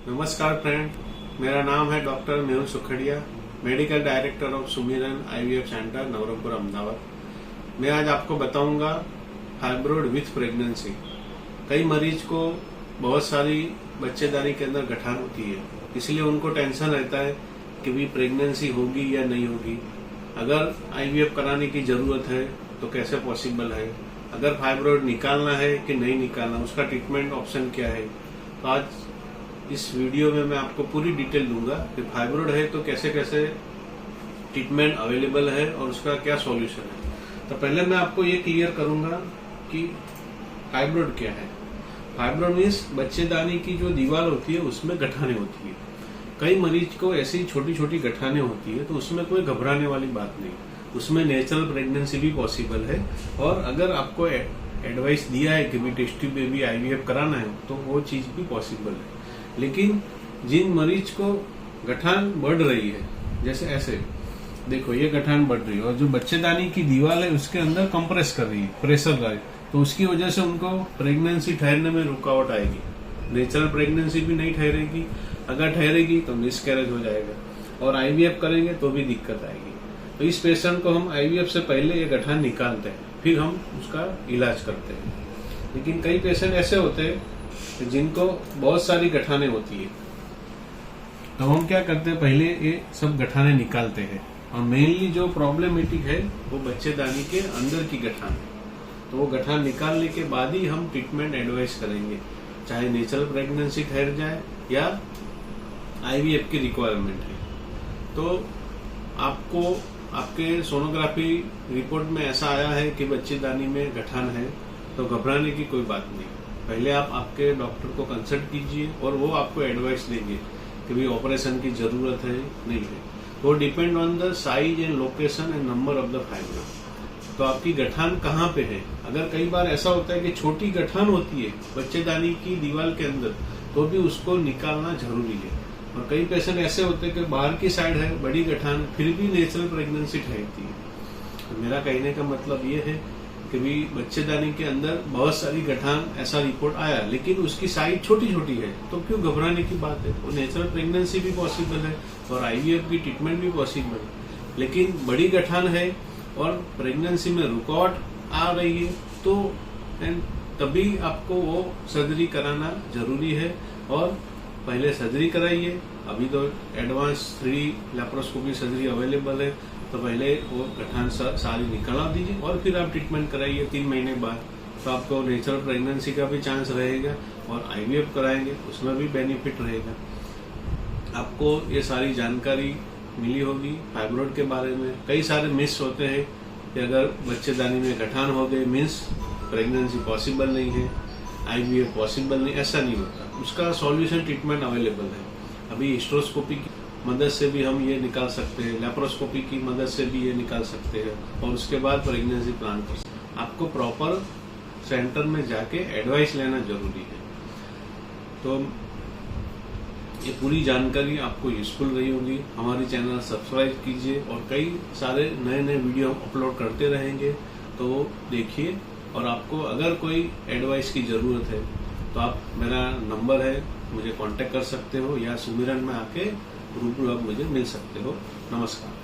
नमस्कार फ्रेंड, मेरा नाम है doctor Mehul Sukhadia, medical director of सुमिरन आईवीएफ सेंटर नवरंगपुर अहमदाबाद। मैं आज आपको बताऊंगा फाइब्रोइड विथ प्रेगनेंसी। कई मरीज को बहुत सारी बच्चेदानी के अंदर गठान होती है, इसलिए उनको टेंशन रहता है कि भी प्रेगनेंसी होगी या नहीं होगी। अगर आईवीएफ कराने की जरूरत है तो कैसे पॉसिबल है, अगर फाइब्रोइड निकालना है कि नहीं निकालना, उसका ट्रीटमेंट ऑप्शन क्या है। तो आज इस वीडियो में मैं आपको पूरी डिटेल दूंगा कि फाइब्रोइड है तो कैसे कैसे ट्रीटमेंट अवेलेबल है और उसका क्या सॉल्यूशन है। तो पहले मैं आपको ये क्लियर करूंगा कि फाइब्रोइड क्या है। फाइब्रोइड मीन्स बच्चेदानी की जो दीवार होती है उसमें गठाने होती है। कई मरीज को ऐसी छोटी छोटी गठाने होती है, तो उसमें कोई घबराने वाली बात नहीं, उसमें नेचुरल प्रेगनेंसी भी पॉसिबल है। और अगर आपको एडवाइस दिया है कि भी टेस्टी बेबी आईवीएफ कराना है तो वो चीज भी पॉसिबल है। लेकिन जिन मरीज को गठान बढ़ रही है, जैसे ऐसे देखो ये गठान बढ़ रही है और जो बच्चेदानी की दीवार है उसके अंदर कंप्रेस कर रही है, प्रेशर रहा है, तो उसकी वजह से उनको प्रेगनेंसी ठहरने में रुकावट आएगी। नेचुरल प्रेगनेंसी भी नहीं ठहरेगी, अगर ठहरेगी तो मिसकैरेज हो जाएगा और आईवीएफ करेंगे तो भी दिक्कत आएगी। तो इस पेशेंट को हम आईवीएफ से पहले ये गठान निकालते हैं, फिर हम उसका इलाज करते हैं। लेकिन कई पेशेंट ऐसे होते हैं जिनको बहुत सारी गठाने होती है, तो हम क्या करते हैं, पहले ये सब गठाने निकालते हैं। और मेनली जो प्रॉब्लमेटिक है वो बच्चेदानी के अंदर की गठान है, तो वो गठान निकालने के बाद ही हम ट्रीटमेंट एडवाइस करेंगे, चाहे नेचुरल प्रेगनेंसी ठहर जाए या आईवीएफ की रिक्वायरमेंट है। तो आपको आपके सोनोग्राफी रिपोर्ट में ऐसा आया है कि बच्चेदानी में गठान है, तो घबराने की कोई बात नहीं। पहले आप आपके डॉक्टर को कंसल्ट कीजिए और वो आपको एडवाइस देंगे कि भाई ऑपरेशन की जरूरत है नहीं है। वो depend on the size and location and number of the fibroid. तो आपकी गठान कहाँ पे है। अगर कई बार ऐसा होता है कि छोटी गठान होती है बच्चेदानी की दीवार के अंदर, तो भी उसको निकालना जरूरी है। और कई पेशेंट ऐसे होते हैं कि बाहर की साइड है बड़ी गठान, फिर भी नेचुरल प्रेगनेंसी ठहरती है। तो मेरा कहने का मतलब ये है कि भी बच्चेदानी के अंदर बहुत सारी गठान ऐसा रिपोर्ट आया, लेकिन उसकी साइज छोटी छोटी है, तो क्यों घबराने की बात है। वो नेचुरल प्रेगनेंसी भी पॉसिबल है और आईवीएफ की ट्रीटमेंट भी पॉसिबल है। लेकिन बड़ी गठान है और प्रेगनेंसी में रुकावट आ रही है, तो तभी आपको वो सर्जरी कराना जरूरी है। और पहले सर्जरी कराइए। अभी तो advance 3D laparoscopy surgery available है, तो पहले वो गठान सारी निकाला दीजिए और फिर आप ट्रीटमेंट कराइए 3 महीने बाद। तो आपको नेचुरल प्रेगनेंसी का भी चांस रहेगा और आईवीएफ कराएंगे उसमें भी बेनिफिट रहेगा। आपको ये सारी जानकारी मिली होगी फाइब्रोइड के बारे में। कई सारे मिस होते हैं कि अगर बच्चेदानी में गठान हो गए मीन्स प्रेगनेंसी पॉसिबल नहीं है, आईवीएफ पॉसिबल नहीं, ऐसा नहीं होता। उसका सॉल्यूशन ट्रीटमेंट अवेलेबल है। अभी हिस्ट्रोस्कोपी की मदद से भी हम ये निकाल सकते हैं, लैप्रोस्कोपी की मदद से भी ये निकाल सकते हैं और उसके बाद प्रेगनेंसी प्लान कर सकते हैं। आपको प्रॉपर सेंटर में जाके एडवाइस लेना जरूरी है। तो ये पूरी जानकारी आपको यूजफुल रही होगी। हमारी चैनल सब्सक्राइब कीजिए और कई सारे नए नए वीडियो अपलोड करते रहेंगे, तो देखिए। और आपको अगर कोई एडवाइस की जरूरत है तो आप, मेरा नंबर है, मुझे कांटेक्ट कर सकते हो या सुमिरन में आके रूबरू आप मुझे मिल सकते हो। नमस्कार।